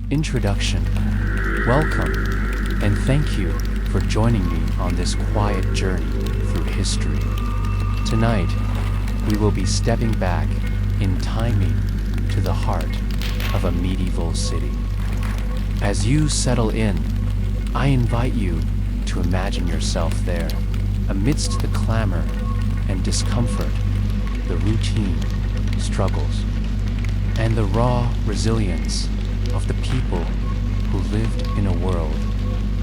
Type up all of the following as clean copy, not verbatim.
Introduction. Welcome, and thank you for joining me on this quiet journey through history. Tonight, we will be stepping back in timing to the heart of a medieval city. As you settle in, I invite you to imagine yourself there, amidst the clamor and discomfort, the routine struggles, and the raw resilience of the people who lived in a world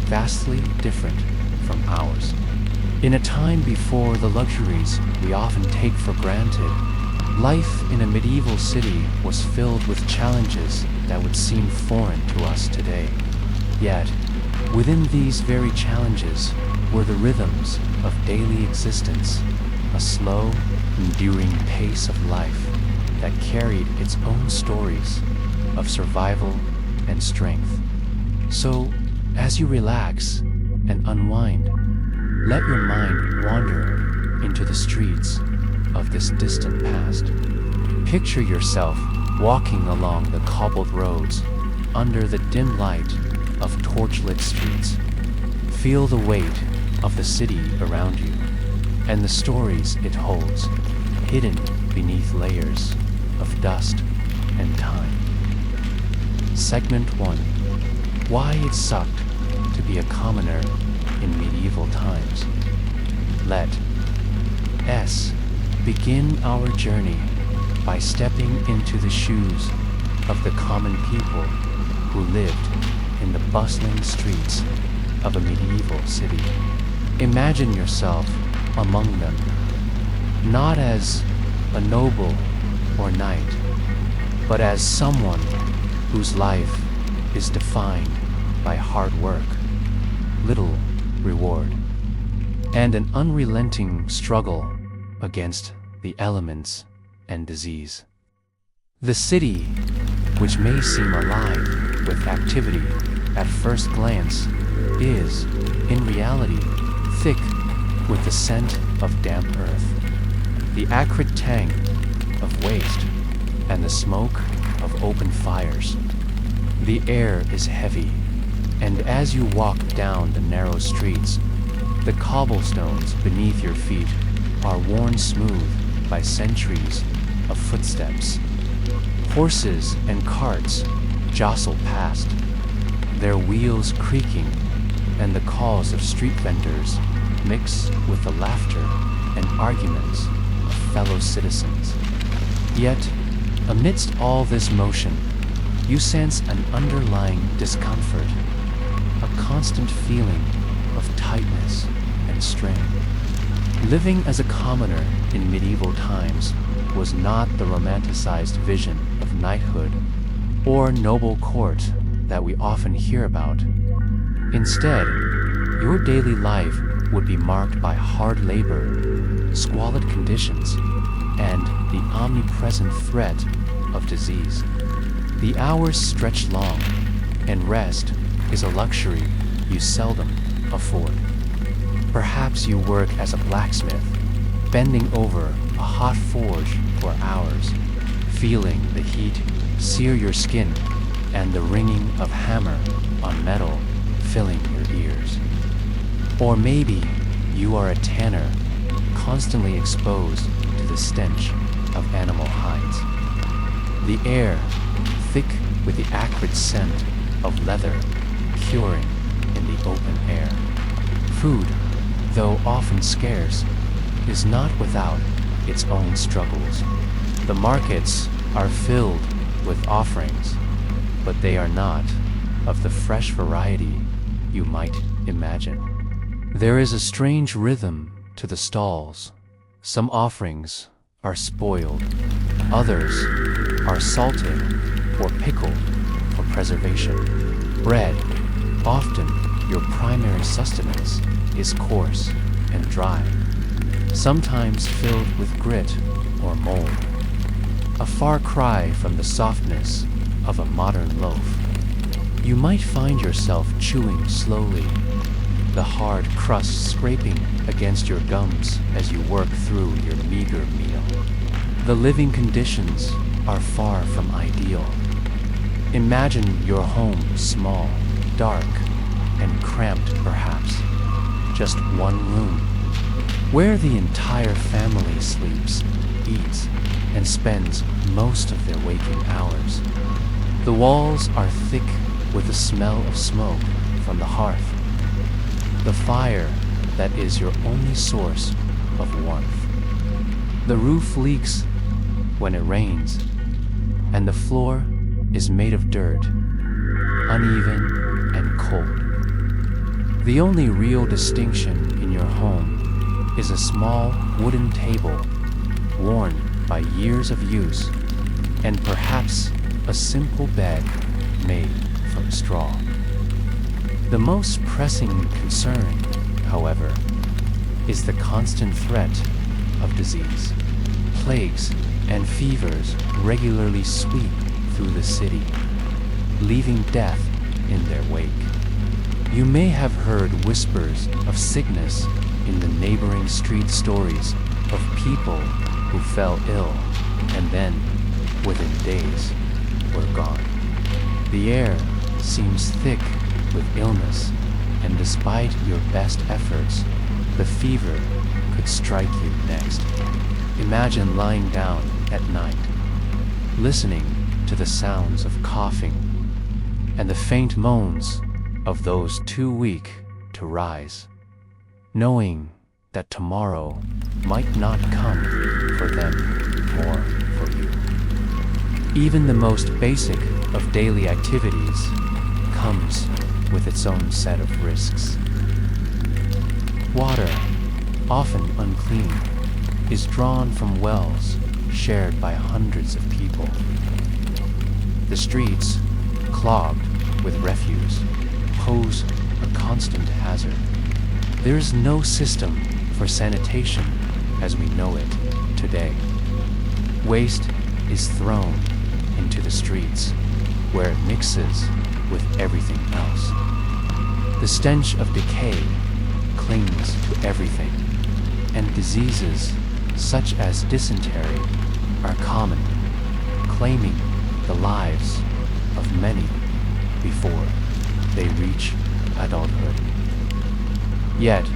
vastly different from ours. In a time before the luxuries we often take for granted, life in a medieval city was filled with challenges that would seem foreign to us today. Yet, within these very challenges were the rhythms of daily existence, a slow, enduring pace of life that carried its own stories of survival and strength. So, as you relax and unwind, let your mind wander into the streets of this distant past. Picture yourself walking along the cobbled roads under the dim light of torchlit streets. Feel the weight of the city around you and the stories it holds, hidden beneath layers of dust and time. Segment 1. Why it sucked to be a commoner in medieval times. Let us begin our journey by stepping into the shoes of the common people who lived in the bustling streets of a medieval city. Imagine yourself among them, not as a noble or knight, but as someone whose life is defined by hard work, little reward, and an unrelenting struggle against the elements and disease. The city, which may seem alive with activity at first glance, is, in reality, thick with the scent of damp earth, the acrid tang of waste, and the smoke of open fires. The air is heavy, and as you walk down the narrow streets, the cobblestones beneath your feet are worn smooth by centuries of footsteps. Horses and carts jostle past, their wheels creaking, and the calls of street vendors mix with the laughter and arguments of fellow citizens. Yet, amidst all this motion, you sense an underlying discomfort, a constant feeling of tightness and strain. Living as a commoner in medieval times was not the romanticized vision of knighthood or noble court that we often hear about. Instead, your daily life would be marked by hard labor, squalid conditions, and the omnipresent threat of disease. The hours stretch long, and rest is a luxury you seldom afford. Perhaps you work as a blacksmith, bending over a hot forge for hours, feeling the heat sear your skin and the ringing of hammer on metal filling your ears. Or maybe you are a tanner, constantly exposed to the stench of animal hides. The air, thick with the acrid scent of leather curing in the open air. Food, though often scarce, is not without its own struggles. The markets are filled with offerings, but they are not of the fresh variety you might imagine. There is a strange rhythm to the stalls. Some offerings are spoiled, others are salted or pickled for preservation. Bread, often your primary sustenance, is coarse and dry, sometimes filled with grit or mold, a far cry from the softness of a modern loaf. You might find yourself chewing slowly, the hard crust scraping against your gums as you work through your meager meal. The living conditions are far from ideal, Imagine your home small, dark, and cramped perhaps. Just one room, where the entire family sleeps, eats, and spends most of their waking hours. The walls are thick with the smell of smoke from the hearth, the fire that is your only source of warmth. The roof leaks when it rains, and the floor is made of dirt, uneven and cold. The only real distinction in your home is a small wooden table worn by years of use, and perhaps a simple bed made from straw. The most pressing concern, however, is the constant threat of disease. Plagues and fevers regularly sweep through the city, leaving death in their wake. You may have heard whispers of sickness in the neighboring street, stories of people who fell ill and then, within days, were gone. The air seems thick with illness, and despite your best efforts, the fever could strike you next. Imagine lying down at night, listening to the sounds of coughing and the faint moans of those too weak to rise, knowing that tomorrow might not come for them or for you. Even the most basic of daily activities comes with its own set of risks. Water, often unclean, is drawn from wells shared by hundreds of people. The streets, clogged with refuse, pose a constant hazard. There is no system for sanitation as we know it today. Waste is thrown into the streets, where it mixes with everything else. The stench of decay clings to everything, and diseases such as dysentery are common, claiming the lives of many before they reach adulthood. Yet,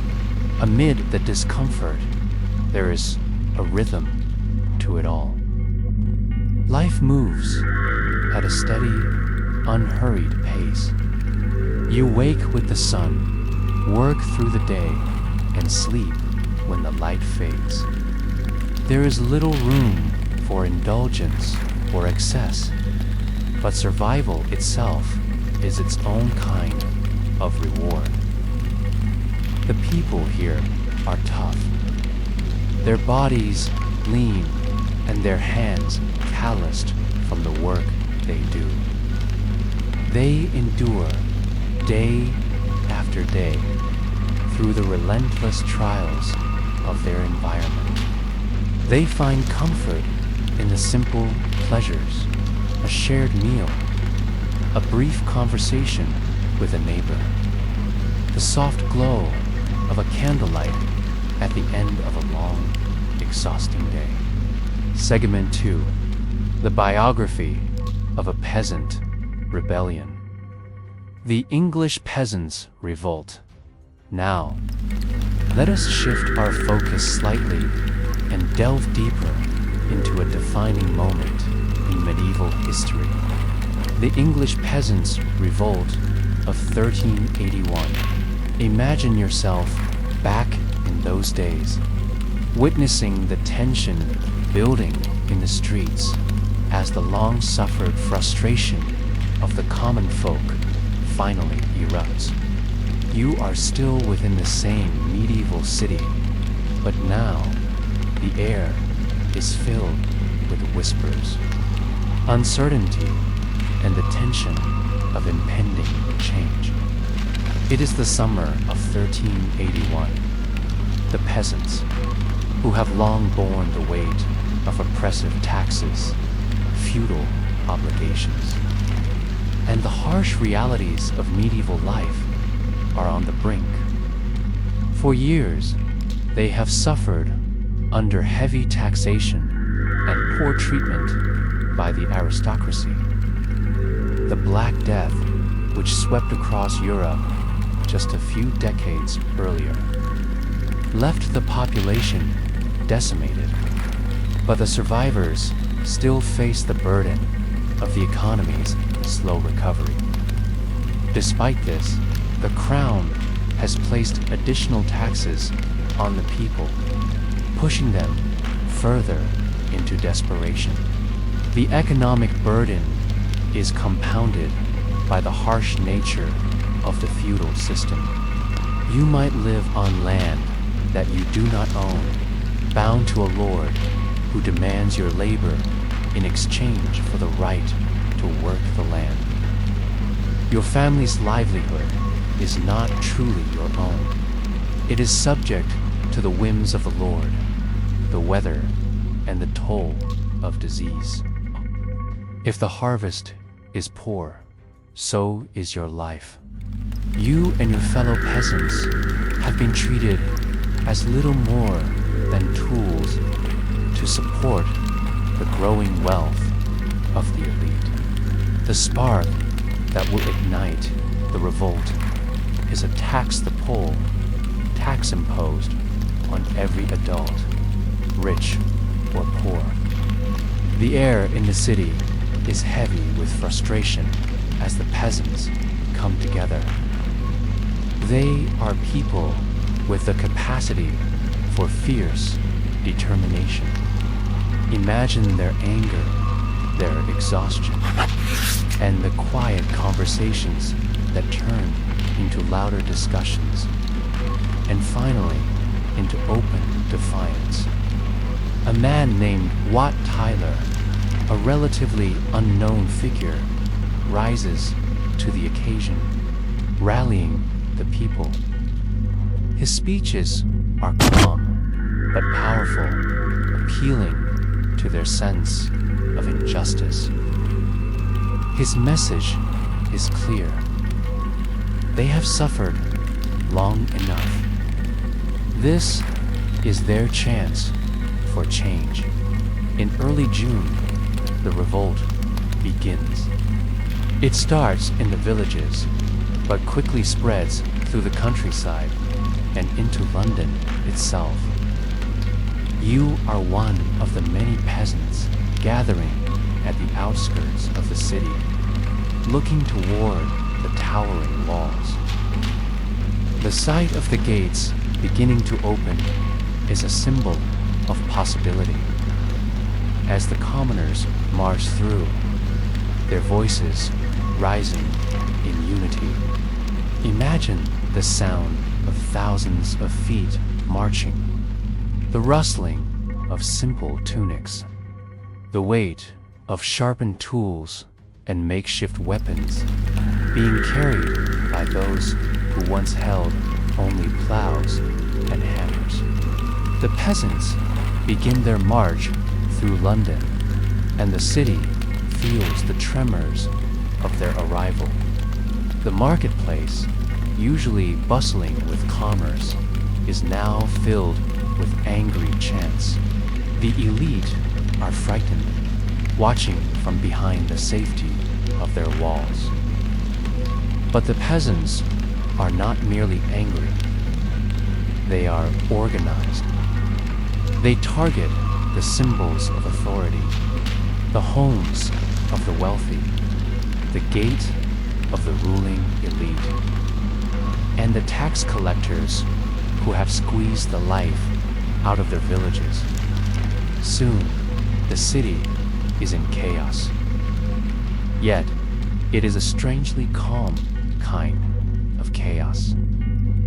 amid the discomfort, there is a rhythm to it all. Life moves at a steady, unhurried pace. You wake with the sun, work through the day, and sleep when the light fades. There is little room for indulgence or excess, but survival itself is its own kind of reward. The people here are tough, their bodies lean and their hands calloused from the work they do. They endure day after day through the relentless trials of their environment. They find comfort in the simple pleasures, a shared meal, a brief conversation with a neighbor, the soft glow of a candlelight at the end of a long, exhausting day. Segment 2. The biography of a peasant rebellion. The English peasants' revolt. Now, let us shift our focus slightly and delve deeper into a defining moment in medieval history. The English peasants' revolt of 1381. Imagine yourself back in those days, witnessing the tension building in the streets as the long-suffered frustration of the common folk finally erupts. You are still within the same medieval city, but now the air is filled with whispers, uncertainty, and the tension of impending change. It is the summer of 1381. The peasants, who have long borne the weight of oppressive taxes, feudal obligations, and the harsh realities of medieval life, are on the brink. For years, they have suffered under heavy taxation and poor treatment by the aristocracy. the Black Death, which swept across Europe just a few decades earlier, left the population decimated. But the survivors still face the burden of the economy's slow recovery. Despite this, the Crown has placed additional taxes on the people, pushing them further into desperation. The economic burden is compounded by the harsh nature of the feudal system. You might live on land that you do not own, bound to a lord who demands your labor in exchange for the right to work the land. Your family's livelihood is not truly your own. It is subject to the whims of the Lord, the weather, and the toll of disease. If the harvest is poor, so is your life. You and your fellow peasants have been treated as little more than tools to support the growing wealth of the elite. The spark that will ignite the revolt is a tax imposed on every adult, rich or poor. The air in the city is heavy with frustration as the peasants come together. They are people with the capacity for fierce determination. Imagine their anger, their exhaustion, and the quiet conversations that turn into louder discussions, and finally into open defiance. A man named Wat Tyler, a relatively unknown figure, rises to the occasion, rallying the people. His speeches are calm but powerful, appealing to their sense of injustice. His message is clear. They have suffered long enough. This is their chance for change. In early June, the revolt begins. It starts in the villages, but quickly spreads through the countryside and into London itself. You are one of the many peasants gathering at the outskirts of the city, looking toward the towering walls. The sight of the gates beginning to open is a symbol of possibility. As the commoners march through, their voices rising in unity. Imagine the sound of thousands of feet marching, the rustling of simple tunics, the weight of sharpened tools and makeshift weapons being carried by those who once held only plows and hammers. The peasants begin their march through London, and the city feels the tremors of their arrival. The marketplace, usually bustling with commerce, is now filled with angry chants. The elite are frightened, watching from behind the safety of their walls. But the peasants are not merely angry. They are organized. They target the symbols of authority, the homes of the wealthy, the gate of the ruling elite, and the tax collectors who have squeezed the life out of their villages. Soon, the city is in chaos. Yet, it is a strangely calm kind of chaos.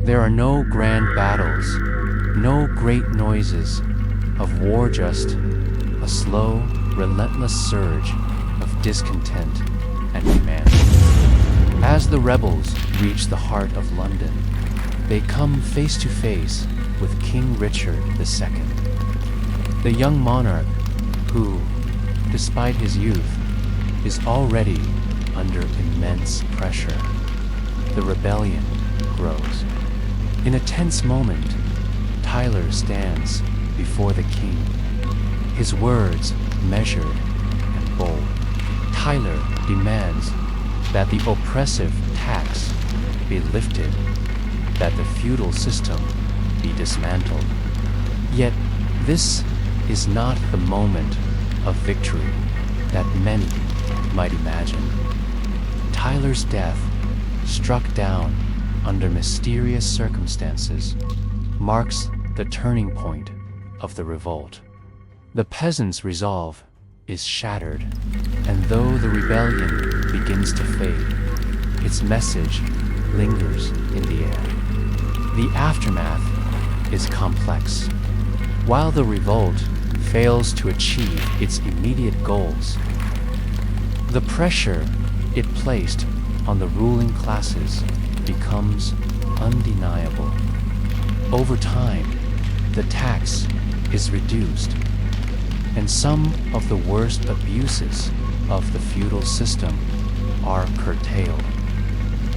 There are no grand battles, no great noises of war, just a slow, relentless surge of discontent and demand. As the rebels reach the heart of London, they come face to face with King Richard II, the young monarch who, despite his youth, is already under immense pressure. The rebellion grows. In a tense moment, Tyler stands before the king, his words measured and bold. Tyler demands that the oppressive tax be lifted, that the feudal system be dismantled. Yet this is not the moment of victory that many might imagine. Tyler's death, struck down under mysterious circumstances, marks the turning point of the revolt. The peasants' resolve is shattered, and though the rebellion begins to fade, its message lingers in the air. The aftermath is complex. While the revolt fails to achieve its immediate goals, the pressure it placed on the ruling classes becomes undeniable. Over time, the tax is reduced, and some of the worst abuses of the feudal system are curtailed.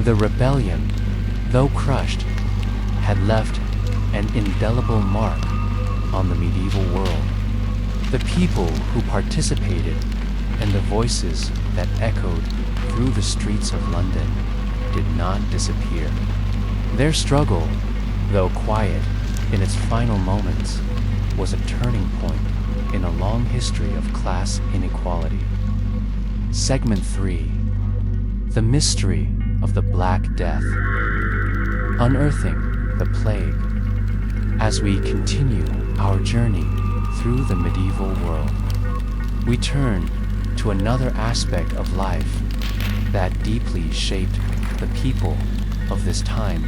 The rebellion, though crushed, had left an indelible mark on the medieval world. The people who participated and the voices that echoed through the streets of London did not disappear. Their struggle, though quiet in its final moments, was a turning point in a long history of class inequality. Segment 3. The Mystery of the Black Death. Unearthing the Plague. As we continue our journey through the medieval world, we turn to another aspect of life that deeply shaped the people of this time.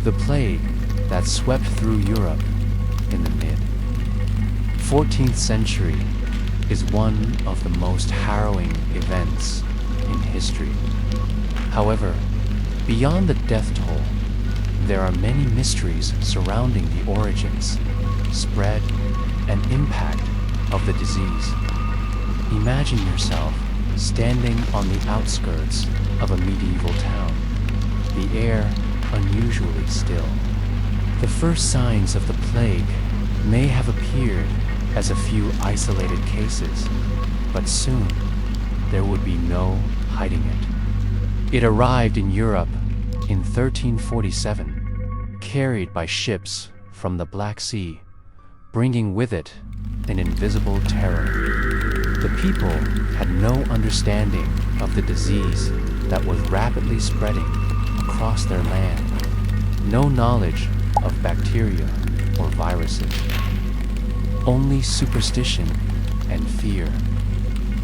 The plague that swept through Europe in the mid-14th century is one of the most harrowing events in history. However, beyond the death toll, there are many mysteries surrounding the origins, spread, and impact of the disease. Imagine yourself standing on the outskirts of a medieval town, the air unusually still. The first signs of the plague may have appeared as a few isolated cases, but soon there would be no hiding it. It arrived in Europe in 1347, carried by ships from the Black Sea, bringing with it an invisible terror. The people had no understanding of the disease that was rapidly spreading across their land, no knowledge of bacteria or viruses, only superstition and fear.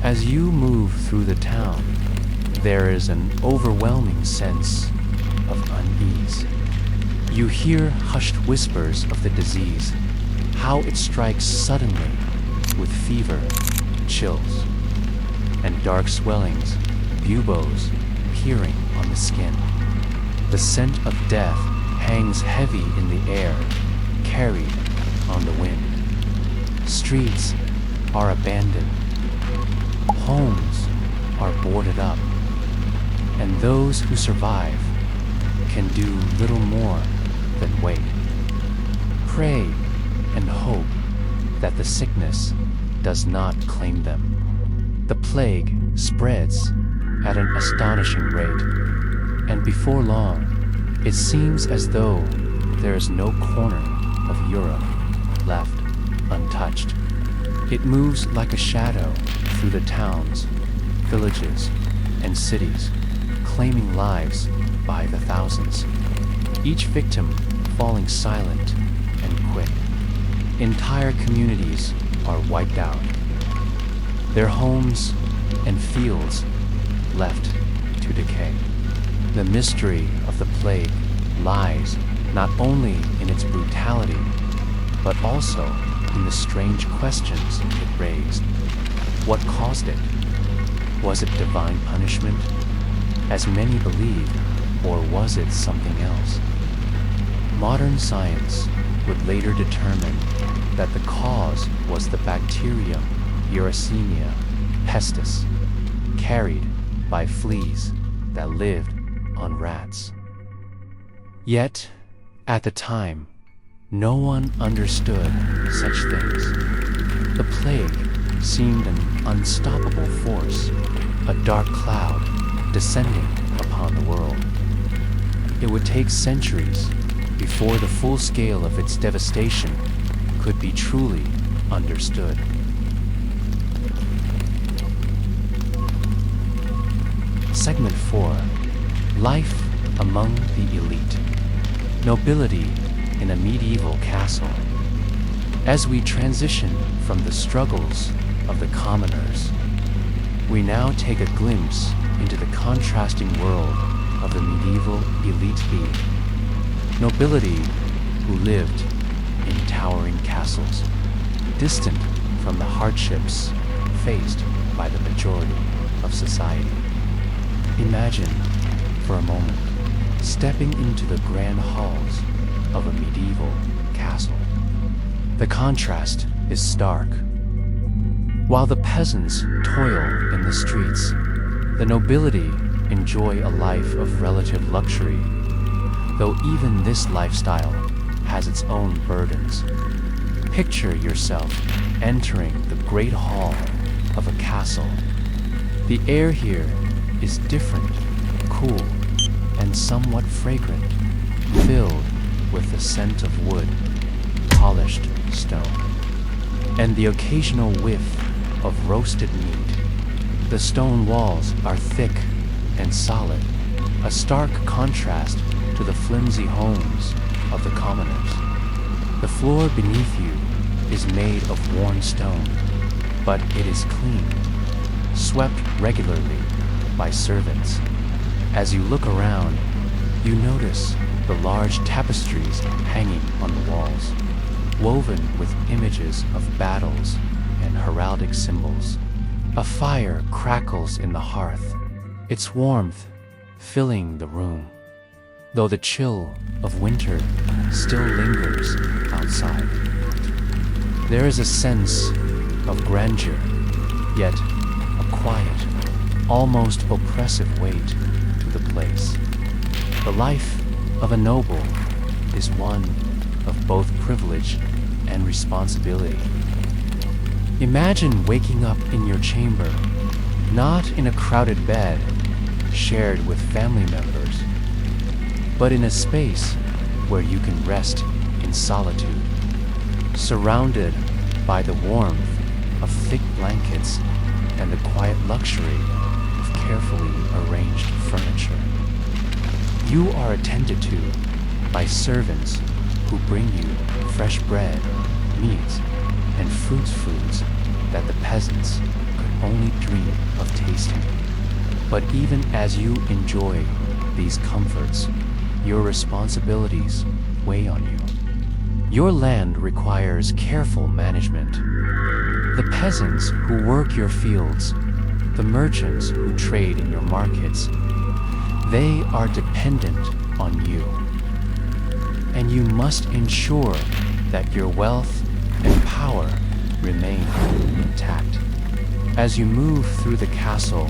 As you move through the town, there is an overwhelming sense of unease. You hear hushed whispers of the disease, how it strikes suddenly with fever, chills, and dark swellings, buboes peering on the skin. The scent of death hangs heavy in the air, carried on the wind. Streets are abandoned. Homes are boarded up. And those who survive can do little more than wait. Pray and hope that the sickness does not claim them. The plague spreads at an astonishing rate, and before long, it seems as though there is no corner of Europe left untouched. It moves like a shadow through the towns, villages, and cities, claiming lives by the thousands, each victim falling silent and quick. Entire communities are wiped out, their homes and fields left to decay. The mystery of the plague lies not only in its brutality, but also in the strange questions it raised. What caused it? Was it divine punishment, as many believed, or was it something else? Modern science would later determine that the cause was the bacterium Yersinia pestis, carried by fleas that lived on rats. Yet, at the time, no one understood such things. The plague seemed an unstoppable force, a dark cloud descending upon the world. It would take centuries before the full scale of its devastation could be truly understood. Segment 4. Life among the elite. Nobility in a medieval castle. As we transition from the struggles of the commoners, we now take a glimpse into the contrasting world of the medieval elite being. Nobility who lived in towering castles, distant from the hardships faced by the majority of society. Imagine, for a moment, stepping into the grand halls of a medieval castle. The contrast is stark. While the peasants toil in the streets, the nobility enjoy a life of relative luxury, though even this lifestyle has its own burdens. Picture yourself entering the great hall of a castle. The air here is different, cool, and somewhat fragrant, filled with the scent of wood, polished stone, and the occasional whiff of roasted meat. The stone walls are thick and solid, a stark contrast to the flimsy homes of the commoners. The floor beneath you is made of worn stone, but it is clean, swept regularly by servants. As you look around, you notice the large tapestries hanging on the walls, woven with images of battles and heraldic symbols. A fire crackles in the hearth, its warmth filling the room, though the chill of winter still lingers outside. There is a sense of grandeur, yet a quiet, almost oppressive weight to the place. The life of a noble is one of both privilege and responsibility. Imagine waking up in your chamber, not in a crowded bed shared with family members, but in a space where you can rest in solitude, surrounded by the warmth of thick blankets and the quiet luxury of carefully arranged furniture. You are attended to by servants who bring you fresh bread, meat, and foods that the peasants could only dream of tasting. But even as you enjoy these comforts, your responsibilities weigh on you. Your land requires careful management. The peasants who work your fields, the merchants who trade in your markets, they are dependent on you. And you must ensure that your wealth and power remain intact. As you move through the castle,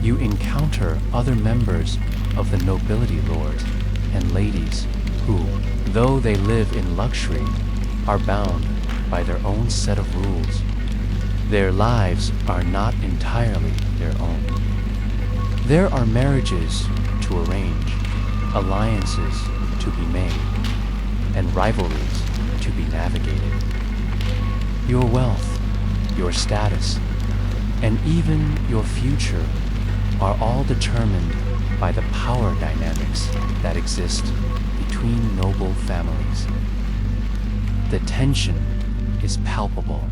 you encounter other members of the nobility lords and ladies who, though they live in luxury, are bound by their own set of rules. Their lives are not entirely their own. There are marriages to arrange, alliances to be made, and rivalries to be navigated. Your wealth, your status, and even your future are all determined by the power dynamics that exist between noble families. The tension is palpable,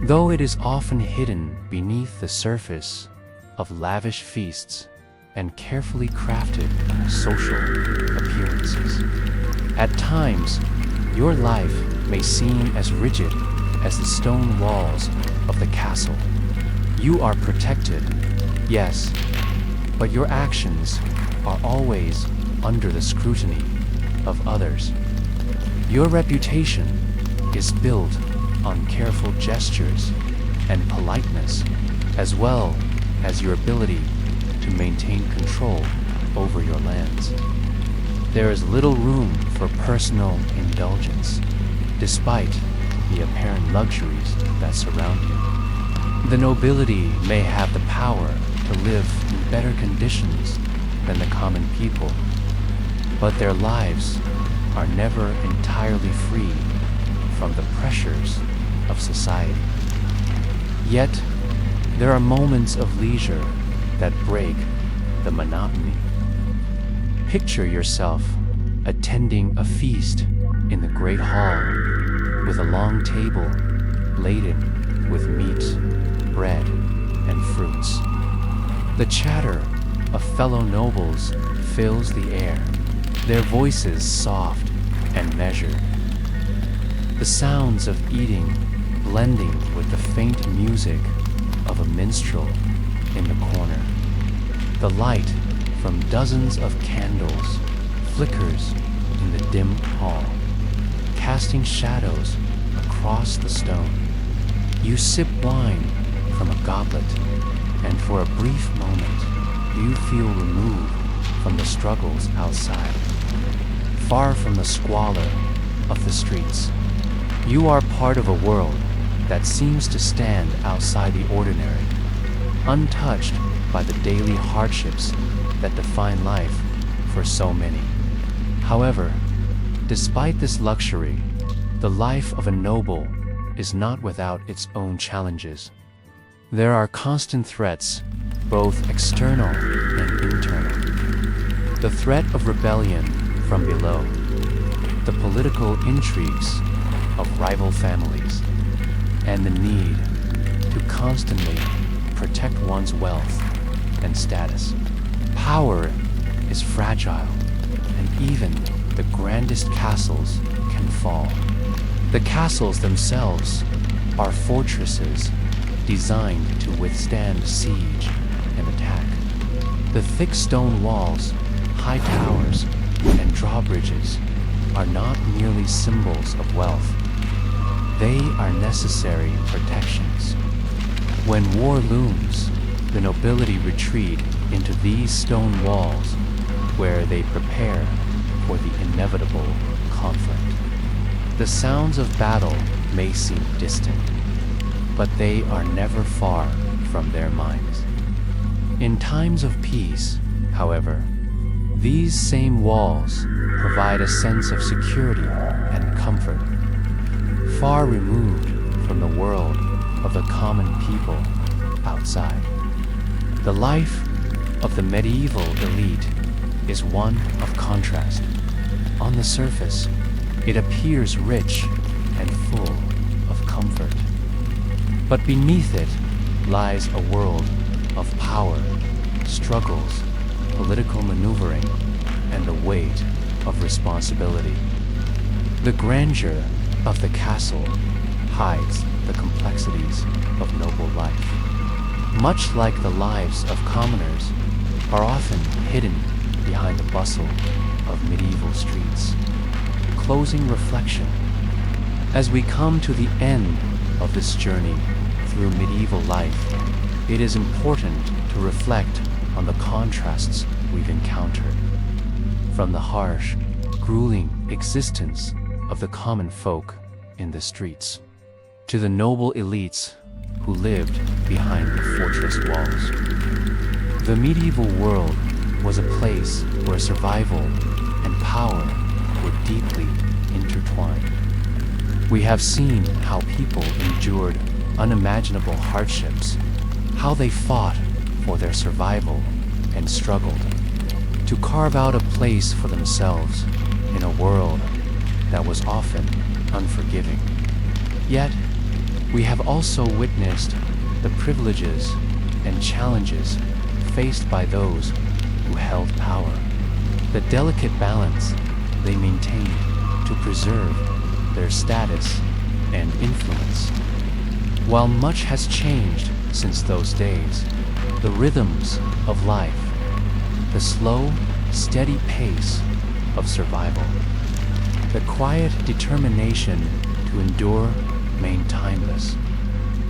though it is often hidden beneath the surface of lavish feasts and carefully crafted social appearances. At times, your life may seem as rigid as the stone walls of the castle. You are protected, yes, but your actions are always under the scrutiny of others. Your reputation is built on careful gestures and politeness, as well as your ability to maintain control over your lands. There is little room for personal indulgence, despite the apparent luxuries that surround you. The nobility may have the power to live in better conditions than the common people, but their lives are never entirely free from the pressures of society. Yet, there are moments of leisure that break the monotony. Picture yourself attending a feast in the great hall with a long table laden with meat, bread, and fruits. The chatter of fellow nobles fills the air, their voices soft and measured. The sounds of eating blending with the faint music of a minstrel in the corner. The light from dozens of candles flickers in the dim hall, casting shadows across the stone. You sip wine from a goblet, and for a brief moment, you feel removed from the struggles outside, far from the squalor of the streets. You are part of a world that seems to stand outside the ordinary, untouched by the daily hardships that define life for so many. However, despite this luxury, the life of a noble is not without its own challenges. There are constant threats, both external and internal. The threat of rebellion from below, the political intrigues of rival families, and the need to constantly protect one's wealth and status. Power is fragile, and even the grandest castles can fall. The castles themselves are fortresses designed to withstand siege and attack. The thick stone walls, high towers, and drawbridges are not merely symbols of wealth. They are necessary protections. When war looms, the nobility retreat into these stone walls where they prepare for the inevitable conflict. The sounds of battle may seem distant, but they are never far from their minds. In times of peace, however, these same walls provide a sense of security and comfort, far removed from the world of the common people outside. The life of the medieval elite is one of contrast. On the surface, it appears rich and full of comfort. But beneath it lies a world of power, struggles, political maneuvering, and the weight of responsibility. The grandeur of the castle hides the complexities of noble life. Much like the lives of commoners are often hidden behind the bustle of medieval streets. Closing reflection. As we come to the end of this journey through medieval life, it is important to reflect on the contrasts we've encountered. From the harsh, grueling existence of the common folk in the streets, to the noble elites who lived behind the fortress walls. The medieval world was a place where survival and power were deeply intertwined. We have seen how people endured unimaginable hardships, how they fought for their survival and struggled to carve out a place for themselves in a world that was often unforgiving. Yet, we have also witnessed the privileges and challenges faced by those who held power, the delicate balance they maintained to preserve their status and influence. While much has changed since those days, the rhythms of life, the slow, steady pace of survival, the quiet determination to endure remain timeless.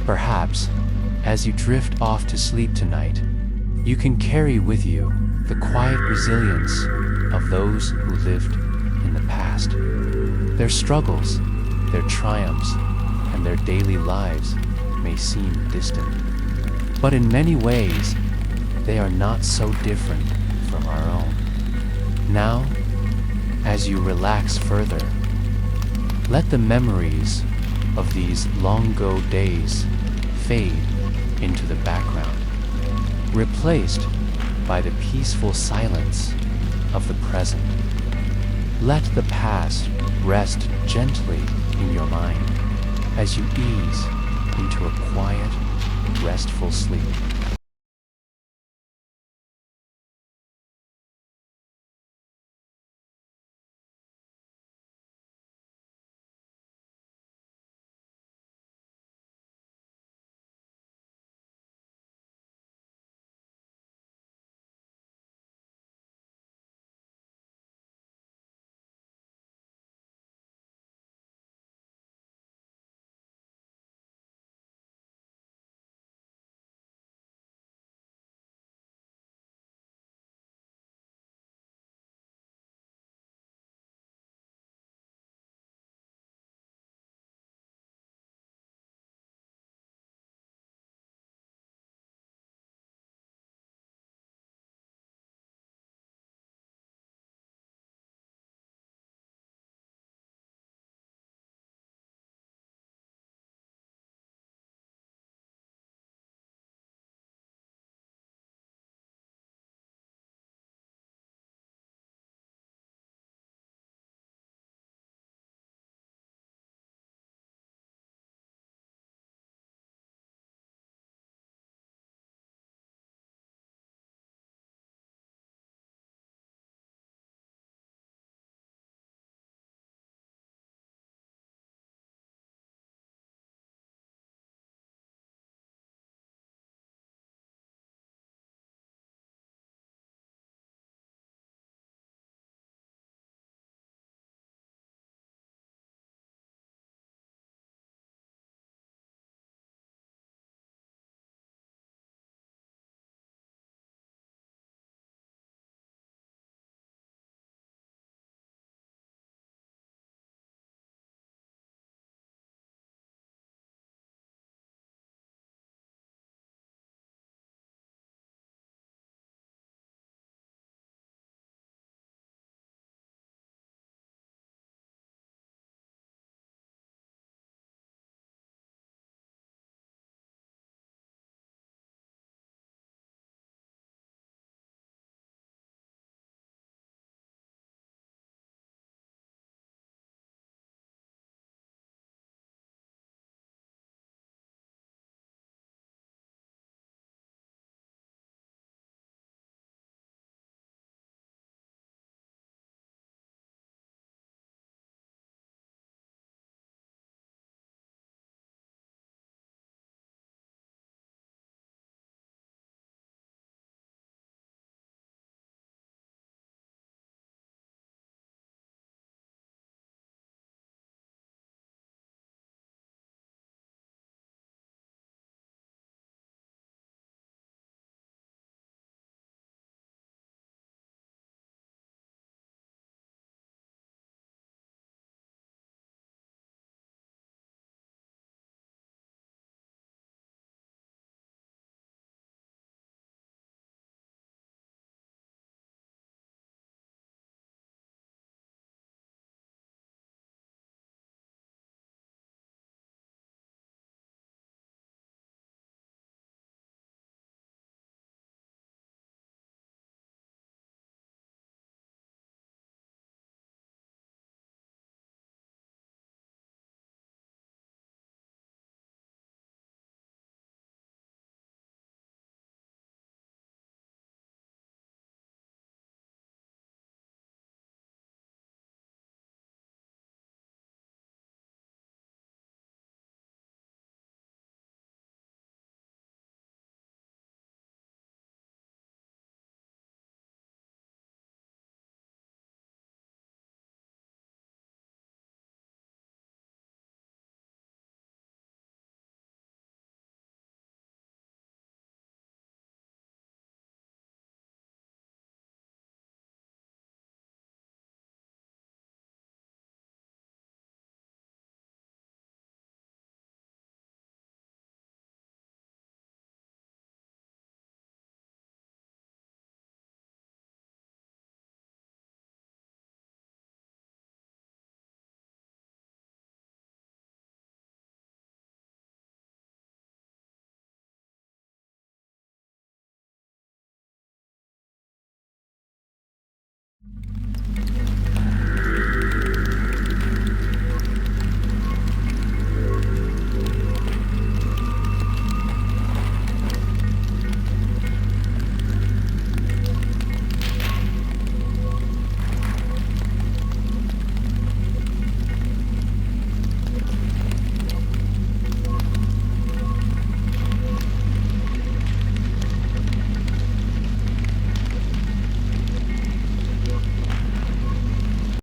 Perhaps, as you drift off to sleep tonight, you can carry with you the quiet resilience of those who lived in the past. Their struggles, their triumphs, and their daily lives may seem distant, but in many ways, they are not so different from our own. Now, as you relax further, let the memories of these long-ago days fade into the background, replaced by the peaceful silence of the present. Let the past rest gently in your mind as you ease into a quiet, restful sleep.